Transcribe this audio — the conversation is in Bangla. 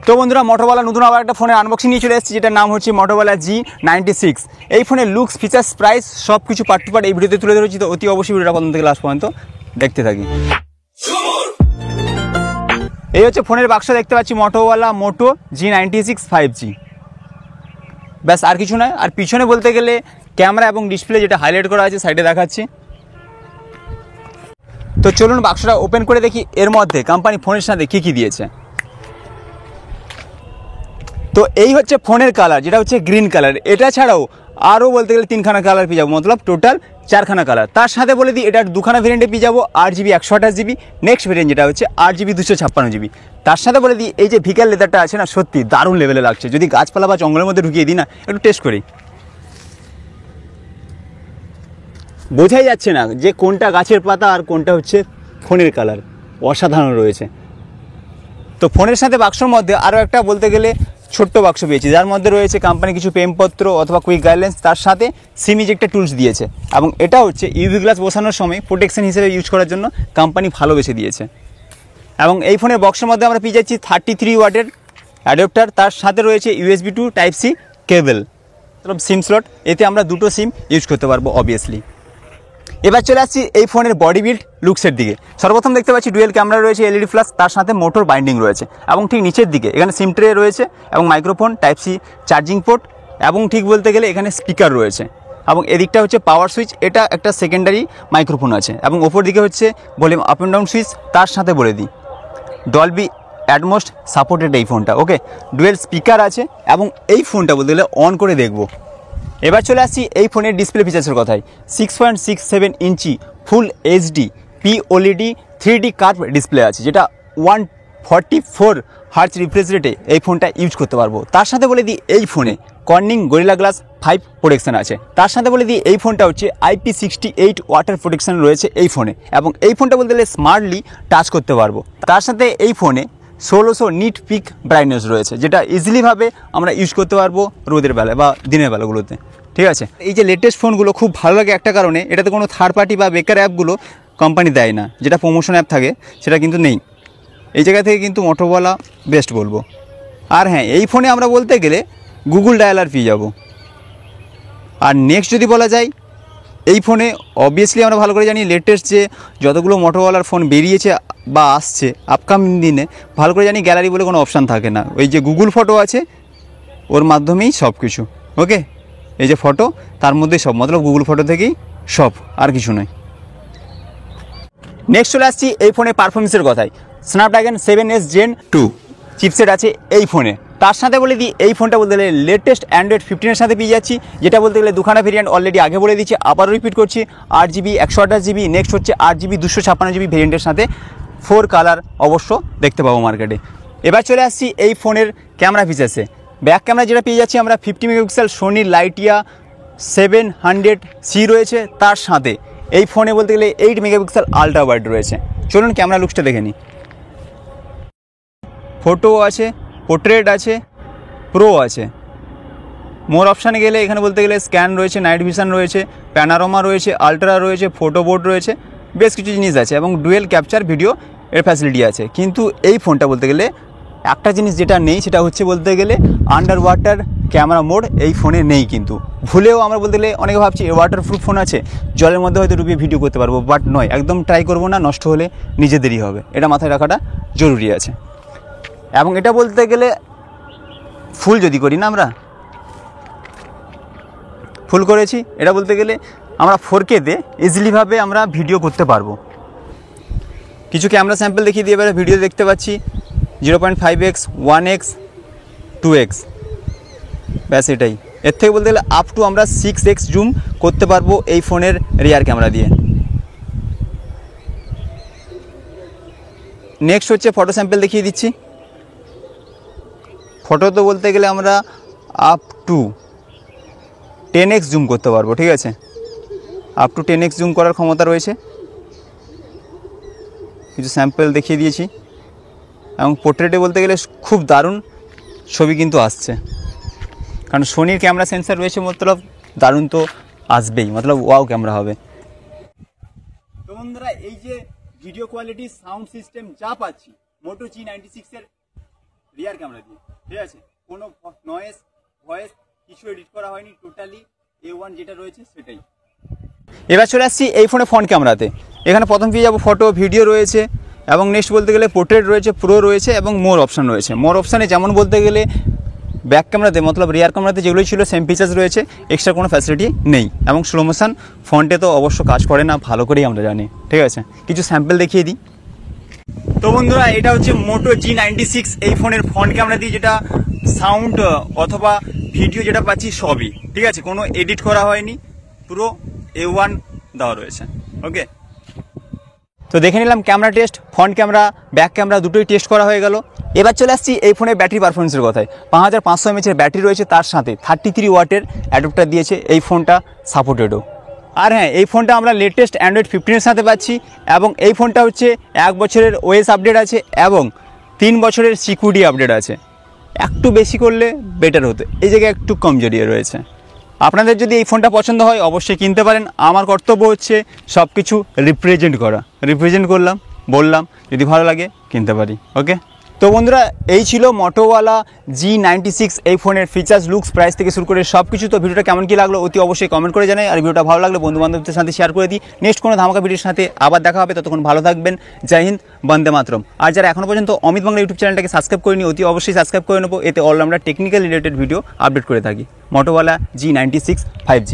তো বন্ধুরা মোটোরোলা নতুন আবার একটা ফোনের আনবক্সিং নিয়ে চলে এসেছি, যেটার নাম হচ্ছে মোটোরোলা G96। এই ফোনের লুকস, ফিচার্স, প্রাইস সব কিছু পার্ট টু পার্ট এই ভিডিওতে তুলে ধরেছি। তো অতি অবশ্যই ভিডিওটা প্রথম থেকে লাস্ট পর্যন্ত দেখতে থাকি। এই হচ্ছে ফোনের বাক্স, দেখতে পাচ্ছি মোটোরোলা মোটো G96 5G। ব্যাস, আর কিছু নয়। আর পিছনে বলতে গেলে ক্যামেরা এবং ডিসপ্লে যেটা হাইলাইট করা আছে সাইডে দেখাচ্ছি। তো চলুন বাক্সটা ওপেন করে দেখি এর মধ্যে কোম্পানি ফোনের সাথে কী কী দিয়েছে। তো এই হচ্ছে ফোনের কালার, যেটা হচ্ছে গ্রিন কালার। এটা ছাড়াও আরও বলতে গেলে 3খানা কালার পেয়ে যাবো, মতলব টোটাল 4খানা কালার। তার সাথে বলে দিই এটার 2খানা ভেরিয়েন্টে পেয়ে যাবো 8GB 128GB, নেক্সট ভেরিয়েন্ট যেটা হচ্ছে 8GB 256GB। তার সাথে বলে দিই এই যে ভিকার লেদারটা আছে না, সত্যি দারুণ লেভেলে লাগছে। যদি গাছপালা বা জঙ্গলের মধ্যে ঢুকিয়ে দিই না, একটু টেস্ট করি, বোঝাই যাচ্ছে না যে কোনটা গাছের পাতা আর কোনটা হচ্ছে ফোনের কালার। অসাধারণ রয়েছে। তো ফোনের সাথে বাক্সর মধ্যে আরও একটা বলতে গেলে ছোট্ট বাক্স পেয়েছি, যার মধ্যে রয়েছে কোম্পানি কিছু প্রেমপত্র অথবা কুইক গাইডলাইন্স, তার সাথে সিম ইজেক্টর টুলস দিয়েছে। এবং এটা হচ্ছে ইউভি গ্লাস বসানোর সময় প্রোটেকশন হিসেবে ইউজ করার জন্য কোম্পানি ভালোবেসে দিয়েছে। এবং এই ফোনের বক্সের মধ্যে আমরা পেয়ে যাচ্ছি 33 ওয়াটের অ্যাডাপ্টার, তার সাথে রয়েছে USB to Type-C cable, Matlab SIM slot. এতে আমরা দুটো সিম ইউজ করতে পারবো অবভিয়াসলি। এবার চলে আসছি এই ফোনের বডি বিল্ড লুকসের দিকে। সর্বপ্রথম দেখতে পাচ্ছি ডুয়েল ক্যামেরা রয়েছে, LED ফ্ল্যাশ, তার সাথে মোটর বাইন্ডিং রয়েছে। এবং ঠিক নিচের দিকে এখানে সিম ট্রে রয়েছে এবং মাইক্রোফোন, Type-C চার্জিং পোর্ট, এবং ঠিক বলতে গেলে এখানে স্পিকার রয়েছে। এবং এদিকটা হচ্ছে পাওয়ার সুইচ, এটা একটা সেকেন্ডারি মাইক্রোফোন আছে। এবং ওপর দিকে হচ্ছে volume up and down switch. তার সাথে বলে দিই ডলবি অ্যাটমস সাপোর্টেড এই ফোনটা, ওকে। ডুয়েল স্পিকার আছে এবং এই ফোনটা বলতে গেলে অন করে দেখবো। এবার চলে আসছি এই ফোনের ডিসপ্লে ফিচার্সের কথায়। 6.67 ইঞ্চি ফুল HD POLED 3D curve display আছে, যেটা 144 হার্টজ রিফ্রেশ রেটে এই ফোনটা ইউজ করতে পারবো। তার সাথে বলে দিই এই ফোনে কর্নিং গরিলা গ্লাস 5 প্রোটেকশন আছে। তার সাথে বলে দিই এই ফোনটা হচ্ছে IP68 ওয়াটার প্রোটেকশন রয়েছে এই ফোনে। এবং এই ফোনটা বলতে গেলে স্মার্টলি টাচ করতে পারবো। তার সাথে এই ফোনে 1600 নিট পিক ব্রাইটনেস রয়েছে, যেটা ইজিলিভাবে আমরা ইউজ করতে পারবো রোদের বেলায় বা দিনের বেলাগুলোতে, ঠিক আছে। এই যে লেটেস্ট ফোনগুলো খুব ভালো লাগে একটা কারণে, এটাতে কোনো থার্ড পার্টি বা বেকার অ্যাপগুলো কোম্পানি দেয় না, যেটা প্রমোশন অ্যাপ থাকে সেটা কিন্তু নেই। এই জায়গা থেকে কিন্তু মোটোরোলা বেস্ট বলবো। আর হ্যাঁ, এই ফোনে আমরা বলতে গেলে গুগল ডায়ালার পেয়ে যাবো। আর নেক্সট যদি বলা যায়, এই ফোনে অবভিয়াসলি আমরা ভালো করে জানি লেটেস্ট যে যতগুলো মোটোরোলার ফোন বেরিয়েছে বা আসছে আপকামিং দিনে, ভালো করে জানি গ্যালারি বলে কোনো অপশান থাকে না। ওই যে গুগল ফটো আছে, ওর মাধ্যমেই সব কিছু, ওকে। এই যে ফটো, তার মধ্যেই সব, মতলব গুগল ফটো থেকেই সব, আর কিছু নয়। নেক্সট চলে আসছি এই ফোনের পারফরমেন্সের কথায়। স্ন্যাপড্রাগন 7S Gen 2 চিপসেট আছে এই ফোনে। তার সাথে বলে দিই এই ফোনটা বলতে গেলে লেটেস্ট অ্যান্ড্রয়েড 15-এর সাথে পেয়ে যাচ্ছি, যেটা বলতে গেলে 2খানা ভেরিয়েন্ট অলরেডি আগে বলে দিচ্ছি, আবারও রিপিট করছি। 8GB 128GB, নেক্সট হচ্ছে 8GB 256GB ভেরিয়েন্টের সাথে 4 কালার অবশ্য দেখতে পাবো মার্কেটে। এবার চলে আসছি এই ফোনের ক্যামেরা ফিচার্সে। ব্যাক ক্যামেরা যেটা পেয়ে যাচ্ছি আমরা 50 মেগাপিক্সেল সোনির লাইটিয়া 700C রয়েছে। তার সাথে এই ফোনে বলতে গেলে 8 মেগাপিক্সেল আলট্রা ওয়াইড রয়েছে। চলুন ক্যামেরা লুকসটা দেখে নিই। ফটো আছে, পোর্ট্রেট আছে, প্রো আছে। মোর অপশানে গেলে এখানে বলতে গেলে স্ক্যান রয়েছে, নাইট ভিশন রয়েছে, প্যানারোমা রয়েছে, আলট্রা রয়েছে, ফটো বোর্ড রয়েছে, বেশ কিছু জিনিস আছে। এবং ডুয়েল ক্যাপচার ভিডিও এর ফ্যাসিলিটি আছে। কিন্তু এই ফোনটা বলতে গেলে একটা জিনিস যেটা নেই, সেটা হচ্ছে বলতে গেলে আন্ডার ওয়াটার ক্যামেরা মোড এই ফোনে নেই। কিন্তু ভুলেও আমরা বলতে গেলে অনেকে ভাবছি ওয়াটারপ্রুফ ফোন আছে, জলের মধ্যে হয়তো ডুবিয়ে ভিডিও করতে পারবো, বাট নয়, একদম ট্রাই করবো না, নষ্ট হলে নিজেদেরই হবে, এটা মাথায় রাখাটা জরুরি আছে। এবং এটা বলতে গেলে ফুল যদি করি না, আমরা ফুল করেছি, এটা বলতে গেলে আমরা 4K-তে ইজিলিভাবে আমরা ভিডিও করতে পারবো। কিছু ক্যামেরা স্যাম্পল দেখিয়ে দিয়ে এবারে ভিডিও দেখতে পাচ্ছি 0.5x 1x 2x, ব্যাস এটাই। এর থেকে বলতে গেলে আপ টু আমরা 6x জুম করতে পারবো এই ফোনের রিয়ার ক্যামেরা দিয়ে। নেক্সট হচ্ছে ফটো স্যাম্পল দেখিয়ে দিচ্ছি। ফটো তো বলতে গেলে আমরা আপ টু 10x জুম করতে পারবো, ঠিক আছে। আপ টু 10x জুম করার ক্ষমতা রয়েছে। কিছু স্যাম্পল দেখিয়ে দিয়েছি। এবং পোর্ট্রেটে বলতে গেলে খুব দারুণ ছবি কিন্তু আসছে, কারণ সোনির ক্যামেরা সেন্সার রয়েছে, মতলব দারুণ তো আসবেই, মতলব ওয়াও ক্যামেরা হবে। তো বন্ধুরা, এই যে ভিডিও কোয়ালিটি, সাউন্ড সিস্টেম যা পাচ্ছি মোটো G96-এর রিয়ার ক্যামেরা দিয়ে, ঠিক আছে? কোনো নয়েজ ভয়েস কিছু এডিট করা হয়নি, টোটালি A1 যেটা রয়েছে সেটাই। এবার চলে আসছি এই ফোনে ফ্রন্ট ক্যামেরাতে। এখানে প্রথম পেয়ে যাবো ফটো ভিডিও রয়েছে, এবং নেক্সট বলতে গেলে পোর্ট্রেট রয়েছে, প্রো রয়েছে, এবং মোর অপশান রয়েছে। মোর অপশানে যেমন বলতে গেলে ব্যাক ক্যামেরাতে মতলব রিয়ার ক্যামেরাতে যেগুলো ছিল সেম ফিচার্স রয়েছে, এক্সট্রা কোনো ফ্যাসিলিটি নেই। এবং স্লো মোশন ফ্রন্টে তো অবশ্য কাজ করে না, ভালো করেই আমরা জানি, ঠিক আছে? কিছু স্যাম্পল দেখিয়ে দিই। তো বন্ধুরা, এটা হচ্ছে মোটো G96 এই ফোনের ফ্রন্ট ক্যামেরা দিয়ে, যেটা সাউন্ড অথবা ভিডিও যেটা পাচ্ছি সবই, ঠিক আছে? কোনো এডিট করা হয়নি, পুরো A1 দেওয়া রয়েছে। ওকে, তো দেখে নিলাম camera test, front camera back camera দুটোই টেস্ট করা হয়ে গেল। এবার চলে আসছি এই ফোনের ব্যাটারি পারফরমেন্সের কথায়। 5500 mAh ব্যাটারি রয়েছে, তার সাথে 33 ওয়াটের অ্যাডাপ্টার দিয়েছে, এই ফোনটা সাপোর্টেডও। আর হ্যাঁ, এই ফোনটা আমরা লেটেস্ট অ্যান্ড্রয়েড 15-এর সাথে পাচ্ছি, এবং এই ফোনটা হচ্ছে 1 বছরের OS আপডেট আছে এবং 3 বছরের সিকিউরিটি আপডেট আছে। একটু বেশি করলে বেটার হতো, এই জায়গায় একটু কমজোরি রয়েছে। আপনাদের যদি এই ফোনটা পছন্দ হয় অবশ্যই কিনতে পারেন। আমার কর্তব্য হচ্ছে সব কিছু রিপ্রেজেন্ট করলাম, বললাম, যদি ভালো লাগে কিনতে পারি। ওকে, তো বন্ধুরা, এই ছিল মোটোওয়ালা G96 এই ফোনের ফিচার্স, লুকস, প্রাইস থেকে শুরু করে সব কিছু। তো ভিডিওটা কেমন কী লাগলো অতি অবশ্যই কমেন্ট করে জানাই, আর ভিডিওটা ভালো লাগলে বন্ধু বান্ধবদের সাথে শেয়ার করে দিই। নেক্সট কোনো ধামাকা ভিডিওর সাথে আবার দেখা হবে, ততক্ষণ ভালো থাকবেন। জয় হিন্দ, বন্দে মাতরম। আর যারা এখনও পর্যন্ত অমিত বাংলা ইউটিউব চ্যানেলটাকে সাবস্ক্রাইব করিনি, অতি অবশ্যই সাবস্ক্রাইব করে নেবো। এতে অল আমরা টেকনিক্যাল রিলেটেড ভিডিও আপডেট করে থাকি। মোটোওয়ালা G96 5G।